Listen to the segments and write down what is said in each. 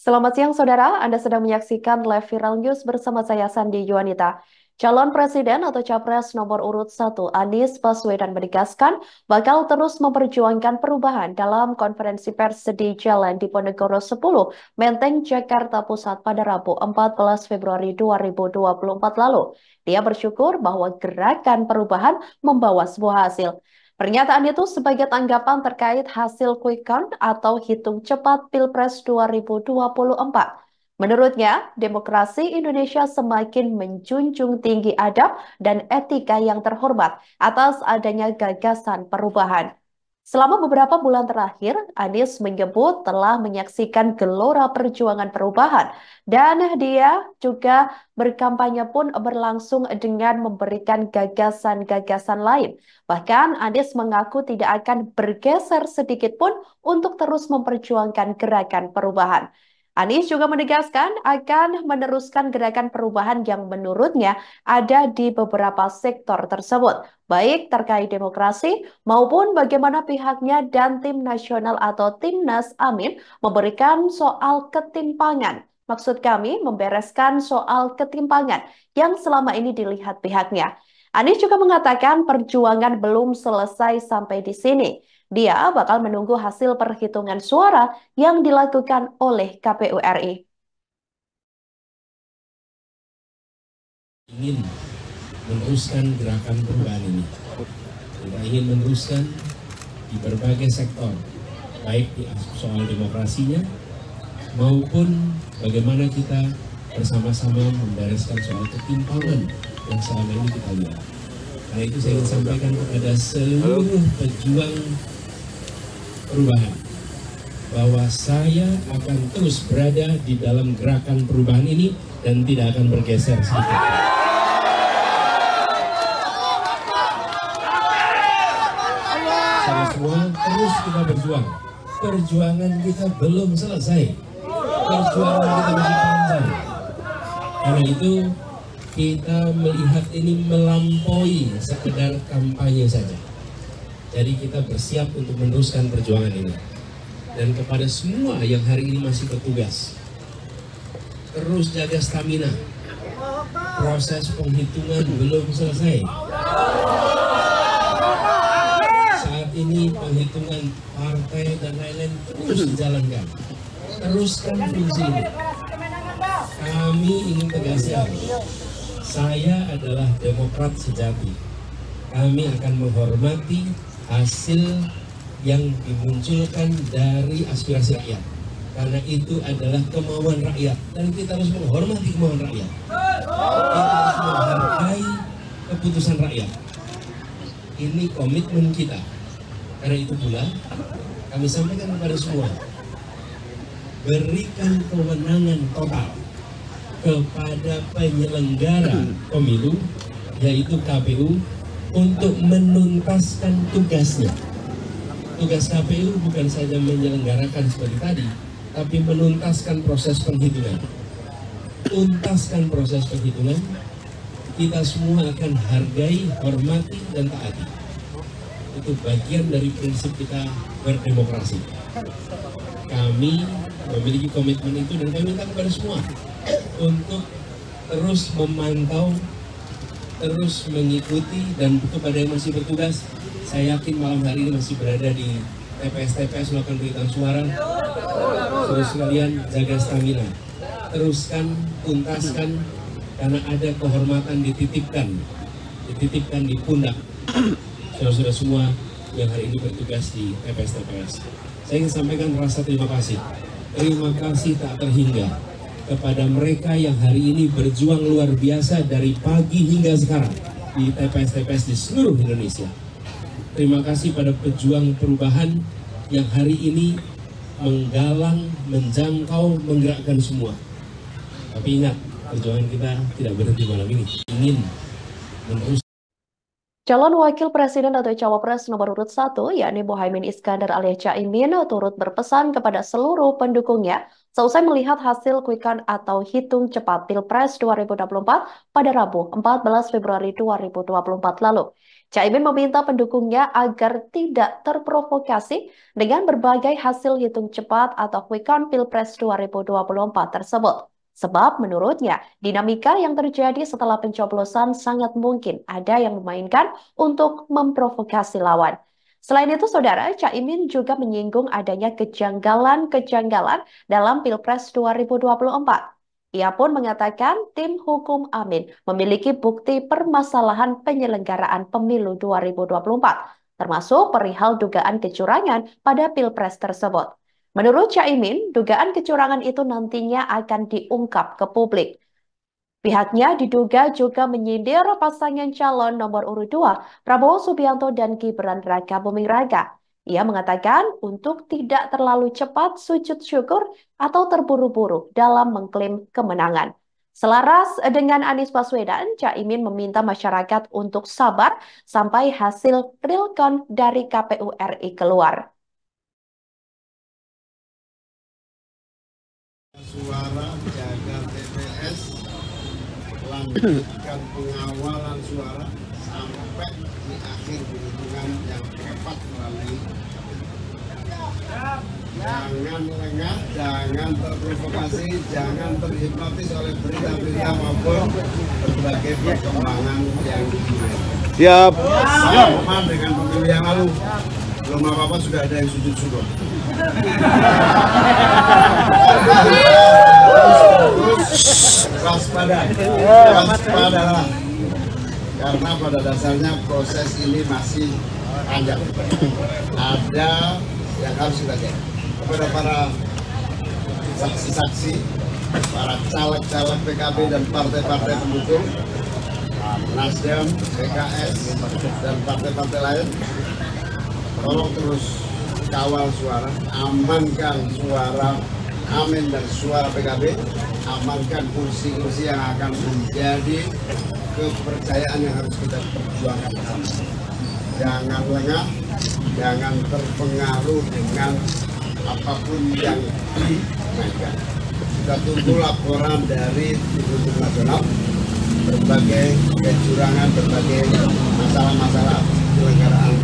Selamat siang, Saudara. Anda sedang menyaksikan Live Viral News bersama saya, Sandi Yuanita. Calon Presiden atau Capres nomor urut 1, Anies Baswedan menegaskan bakal terus memperjuangkan perubahan dalam konferensi pers di Jalan Diponegoro 10, Menteng, Jakarta Pusat pada Rabu 14 Februari 2024 lalu. Dia bersyukur bahwa gerakan perubahan membawa sebuah hasil. Pernyataan itu sebagai tanggapan terkait hasil quick count atau hitung cepat Pilpres 2024. Menurutnya, demokrasi Indonesia semakin menjunjung tinggi adab dan etika yang terhormat atas adanya gagasan perubahan. Selama beberapa bulan terakhir, Anies menyebut telah menyaksikan gelora perjuangan perubahan dan dia juga berkampanye pun berlangsung dengan memberikan gagasan-gagasan lain. Bahkan Anies mengaku tidak akan bergeser sedikit pun untuk terus memperjuangkan gerakan perubahan. Anies juga menegaskan akan meneruskan gerakan perubahan yang menurutnya ada di beberapa sektor tersebut, baik terkait demokrasi maupun bagaimana pihaknya dan tim nasional atau Timnas Amin memberikan soal ketimpangan. Maksud kami membereskan soal ketimpangan yang selama ini dilihat pihaknya. Anies juga mengatakan perjuangan belum selesai sampai di sini. Dia bakal menunggu hasil perhitungan suara yang dilakukan oleh KPU RI. Ingin meneruskan gerakan perubahan ini. Kita ingin meneruskan di berbagai sektor, baik di soal demokrasinya maupun bagaimana kita bersama-sama membereskan soal ketimpangan yang selama ini kita lihat. Karena itu saya ingin sampaikan kepada seluruh pejuang perubahan bahwa saya akan terus berada di dalam gerakan perubahan ini dan tidak akan bergeser sedikit. Semua terus kita berjuang. Perjuangan kita belum selesai. Perjuangan kita masih panjang. Karena itu kita melihat ini melampaui sekedar kampanye saja. Jadi kita bersiap untuk meneruskan perjuangan ini. Dan kepada semua yang hari ini masih bertugas, terus jaga stamina. Proses penghitungan belum selesai. Saat ini penghitungan partai dan lain-lain terus dijalankan. Teruskan fungsi ini. Kami ingin tegaskan, saya adalah Demokrat sejati. Kami akan menghormati hasil yang dimunculkan dari aspirasi rakyat. Karena itu adalah kemauan rakyat. Dan kita harus menghormati kemauan rakyat. Kita harus menghargai keputusan rakyat. Ini komitmen kita. Karena itu pula kami sampaikan kepada semua, berikan kewenangan total kepada penyelenggara pemilu, yaitu KPU, untuk menuntaskan tugasnya. Tugas KPU bukan saja menyelenggarakan seperti tadi, tapi menuntaskan proses penghitungan. Tuntaskan proses penghitungan, kita semua akan hargai, hormati, dan taati. Itu bagian dari prinsip kita berdemokrasi. Kami memiliki komitmen itu dan kami minta kepada semua untuk terus memantau, terus mengikuti, dan kepada yang masih bertugas, saya yakin malam hari ini masih berada di TPS-TPS melakukan perhitungan suara. Terus kalian jaga stamina, teruskan, tuntaskan, karena ada kehormatan dititipkan di pundak saudara-saudara semua yang hari ini bertugas di TPS-TPS. Saya ingin sampaikan rasa terima kasih tak terhingga kepada mereka yang hari ini berjuang luar biasa dari pagi hingga sekarang di TPS-TPS di seluruh Indonesia. Terima kasih pada pejuang perubahan yang hari ini menggalang, menjangkau, menggerakkan semua. Tapi ingat, perjuangan kita tidak berhenti malam ini. Ingin menerus Calon Wakil Presiden atau Cawapres nomor urut 1, yakni Muhaimin Iskandar alias Caimin, turut berpesan kepada seluruh pendukungnya seusai melihat hasil quick count atau hitung cepat Pilpres 2024 pada Rabu 14 Februari 2024 lalu. Caimin meminta pendukungnya agar tidak terprovokasi dengan berbagai hasil hitung cepat atau quick count Pilpres 2024 tersebut. Sebab menurutnya, dinamika yang terjadi setelah pencoblosan sangat mungkin ada yang memainkan untuk memprovokasi lawan. Selain itu, Saudara, Caimin juga menyinggung adanya kejanggalan-kejanggalan dalam Pilpres 2024. Ia pun mengatakan tim hukum Amin memiliki bukti permasalahan penyelenggaraan pemilu 2024, termasuk perihal dugaan kecurangan pada Pilpres tersebut. Menurut Caimin, dugaan kecurangan itu nantinya akan diungkap ke publik. Pihaknya diduga juga menyindir pasangan calon nomor urut 2, Prabowo Subianto dan Gibran Rakabuming Raka. Ia mengatakan untuk tidak terlalu cepat sujud syukur atau terburu-buru dalam mengklaim kemenangan. Selaras dengan Anies Baswedan, Caimin meminta masyarakat untuk sabar sampai hasil real count dari KPU RI keluar. Suara, jaga TPS, lanjutkan pengawalan suara sampai di akhir penghitungan yang tepat melalui. Jangan lengah, jangan terprovokasi, jangan terhipnotis oleh berita-berita maupun berbagai perkembangan yang dimiliki. Siap. Sama dengan pemilu yang lalu, belum apa-apa sudah ada yang sujud syukur. Waspadalah, karena pada dasarnya proses ini masih panjang. Ada yang harus kita jaga kepada para saksi-saksi, para caleg-caleg PKB dan partai-partai pendukung, Nasdem, PKS, dan partai-partai lain. Tolong terus kawal suara, amankan suara Amin dan suara PKB, amankan kursi-kursi yang akan menjadi kepercayaan yang harus kita perjuangkan bersama. Jangan lengah, jangan terpengaruh dengan apapun yang dimainkan. Kita tunggu laporan dari Tim Hukum Nasional, berbagai kecurangan, berbagai masalah-masalah penyelenggaraan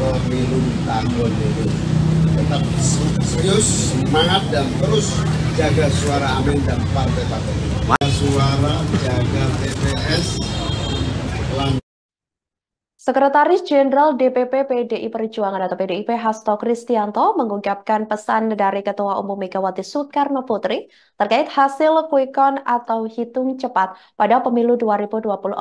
pemilu tahun ini. Tetap serius, semangat, dan terus jaga suara Amin dan partai-partai. Suara, jaga TPS. Sekretaris Jenderal DPP PDI Perjuangan atau PDIP Hasto Kristianto mengungkapkan pesan dari Ketua Umum Megawati Soekarno Putri terkait hasil quick count atau hitung cepat pada pemilu 2024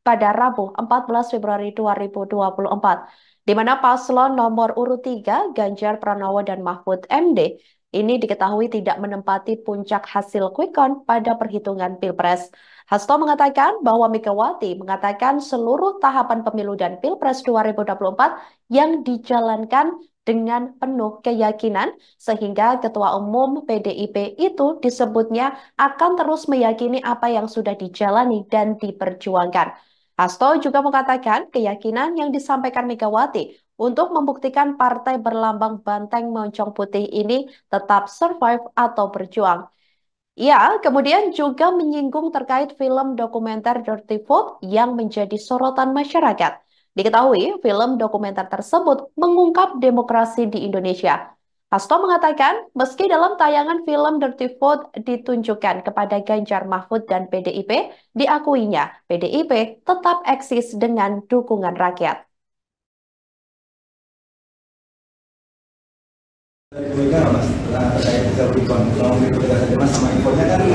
pada Rabu 14 Februari 2024, di mana paslon nomor urut 3 Ganjar Pranowo dan Mahfud MD ini diketahui tidak menempati puncak hasil quick count pada perhitungan Pilpres. Hasto mengatakan bahwa Megawati mengatakan seluruh tahapan pemilu dan Pilpres 2024 yang dijalankan dengan penuh keyakinan, sehingga Ketua Umum PDIP itu disebutnya akan terus meyakini apa yang sudah dijalani dan diperjuangkan. Hasto juga mengatakan keyakinan yang disampaikan Megawati untuk membuktikan partai berlambang banteng moncong putih ini tetap survive atau berjuang. Ia kemudian juga menyinggung terkait film dokumenter Dirty Vote yang menjadi sorotan masyarakat. Diketahui film dokumenter tersebut mengungkap demokrasi di Indonesia. Hasto mengatakan, meski dalam tayangan film Dirty Vote ditunjukkan kepada Ganjar Mahfud dan PDIP, diakuinya PDIP tetap eksis dengan dukungan rakyat.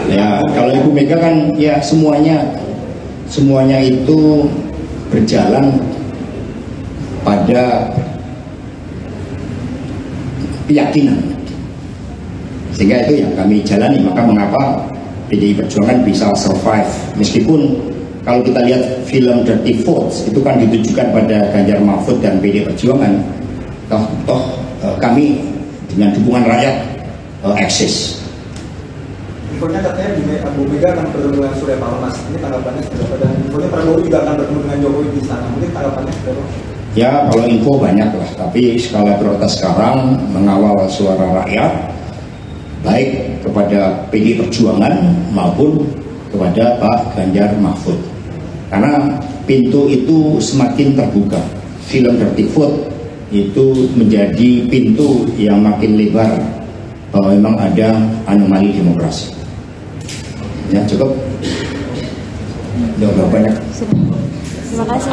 Ya, kalau Ibu Mega kan ya semuanya itu berjalan pada keyakinan, sehingga itu yang kami jalani. Maka mengapa PDI Perjuangan bisa survive meskipun kalau kita lihat film Dirty Votes itu kan ditujukan pada Ganjar Mahfud dan PDI Perjuangan, kami dengan dukungan rakyat eksis. infonya katanya Bu Mega akan bertemu dengan Surya Paloh, Mas. Ini tanggapannya seperti apa? Dan infonya Prabowo juga akan bertemu dengan Jokowi di sana. Mungkin tanggapannya seperti apa? Ya, kalau info banyak lah, tapi skala prioritas sekarang mengawal suara rakyat, baik kepada PD Perjuangan maupun kepada Pak Ganjar Mahfud. Karena pintu itu semakin terbuka. Film Dirty Foot itu menjadi pintu yang makin lebar bahwa memang ada anomali demokrasi. Ya, cukup. Udah banyak. Terima kasih,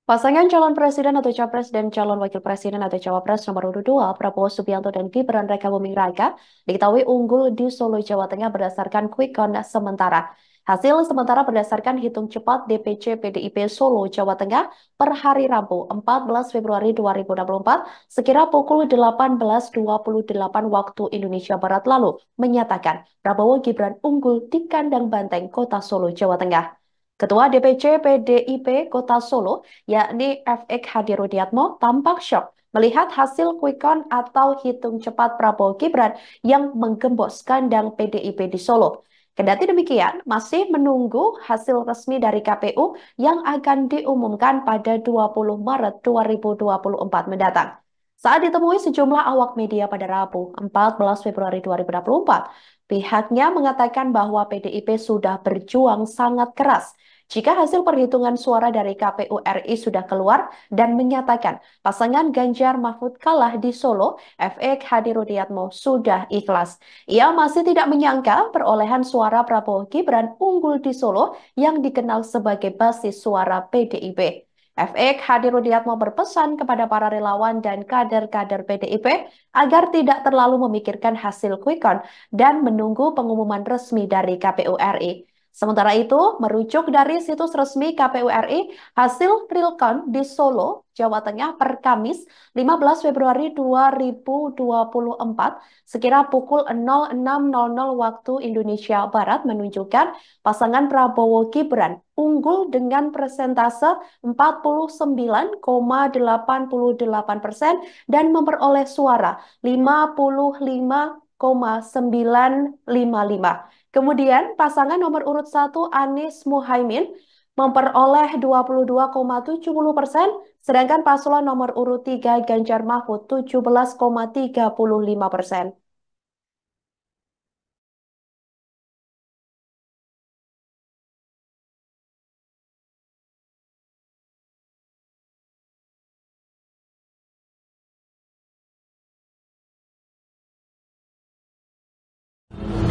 Pasangan calon presiden atau capres dan calon wakil presiden atau cawapres nomor urut 2 Prabowo Subianto dan Gibran Rakabuming Raka diketahui unggul di Solo, Jawa Tengah berdasarkan quick count sementara. Hasil sementara berdasarkan hitung cepat DPC PDIP Solo, Jawa Tengah per hari Rabu 14 Februari 2024 sekira pukul 18.28 waktu Indonesia Barat lalu menyatakan Prabowo Gibran unggul di kandang banteng Kota Solo, Jawa Tengah. Ketua DPC PDIP Kota Solo, yakni FX Hadi Rudiatmo, tampak syok melihat hasil quick count atau hitung cepat Prabowo Gibran yang menggembos kandang PDIP di Solo. Kendati demikian, masih menunggu hasil resmi dari KPU yang akan diumumkan pada 20 Maret 2024 mendatang. Saat ditemui sejumlah awak media pada Rabu, 14 Februari 2024, pihaknya mengatakan bahwa PDIP sudah berjuang sangat keras. Jika hasil perhitungan suara dari KPU RI sudah keluar dan menyatakan pasangan Ganjar Mahfud kalah di Solo, FX Hadi Rudiatmo sudah ikhlas. Ia masih tidak menyangka perolehan suara Prabowo Gibran unggul di Solo yang dikenal sebagai basis suara PDIP. FX Hadi Rudiatmo berpesan kepada para relawan dan kader-kader PDIP agar tidak terlalu memikirkan hasil quick count dan menunggu pengumuman resmi dari KPU RI. Sementara itu, merujuk dari situs resmi KPU RI, hasil real count di Solo, Jawa Tengah per Kamis 15 Februari 2024 sekira pukul 06.00 waktu Indonesia Barat menunjukkan pasangan Prabowo Gibran unggul dengan persentase 49,88% dan memperoleh suara 55,955. Kemudian pasangan nomor urut 1 Anies Muhaimin memperoleh 22,70%, sedangkan paslon nomor urut 3 Ganjar Mahfud 17,35%.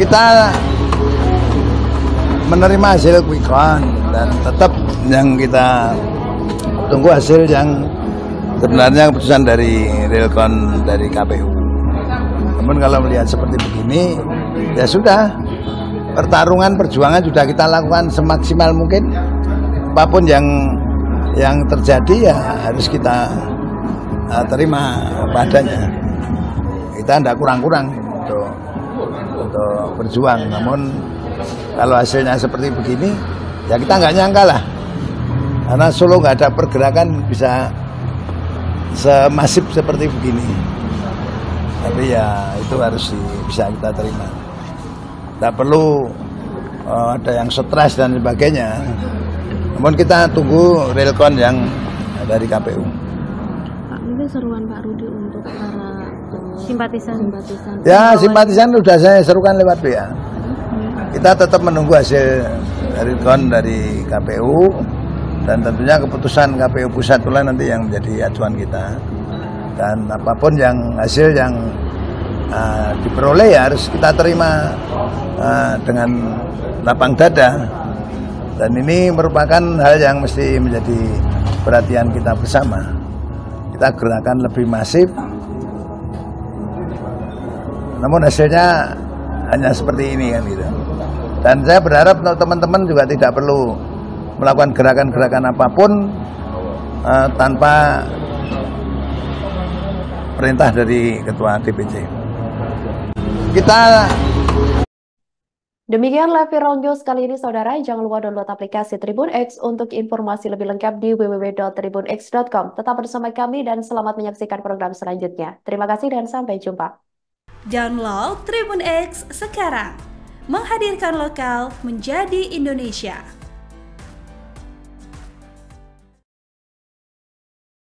Kita menerima hasil quick count dan tetap yang kita tunggu hasil yang sebenarnya keputusan dari real count dari KPU. Namun kalau melihat seperti begini, ya sudah, pertarungan perjuangan sudah kita lakukan semaksimal mungkin. Apapun yang terjadi ya harus kita terima padanya. Kita tidak kurang-kurang untuk berjuang. Namun kalau hasilnya seperti begini, ya kita nggak nyangka lah. Karena Solo nggak ada pergerakan bisa semasif seperti begini. Tapi ya itu harus bisa kita terima. Tidak perlu ada yang stres dan sebagainya. Namun kita tunggu real count yang dari KPU. Pak, mungkin seruan Pak Rudi untuk para simpatisan. Ya, simpatisan sudah saya serukan lewat WA. Kita tetap menunggu hasil real count dari KPU dan tentunya keputusan KPU pusat pula nanti yang menjadi acuan kita. Dan apapun yang hasil yang diperoleh ya harus kita terima dengan lapang dada. Dan ini merupakan hal yang mesti menjadi perhatian kita bersama. Kita gerakan lebih masif. Namun hasilnya hanya seperti ini kan gitu. Dan saya berharap untuk teman-teman juga tidak perlu melakukan gerakan-gerakan apapun tanpa perintah dari Ketua DPC. Demikian live viral news kali ini, saudara. Jangan lupa download aplikasi Tribun X untuk informasi lebih lengkap di www.tribunx.com. Tetap bersama kami dan selamat menyaksikan program selanjutnya. Terima kasih dan sampai jumpa. Download Tribun X sekarang. Menghadirkan lokal menjadi Indonesia.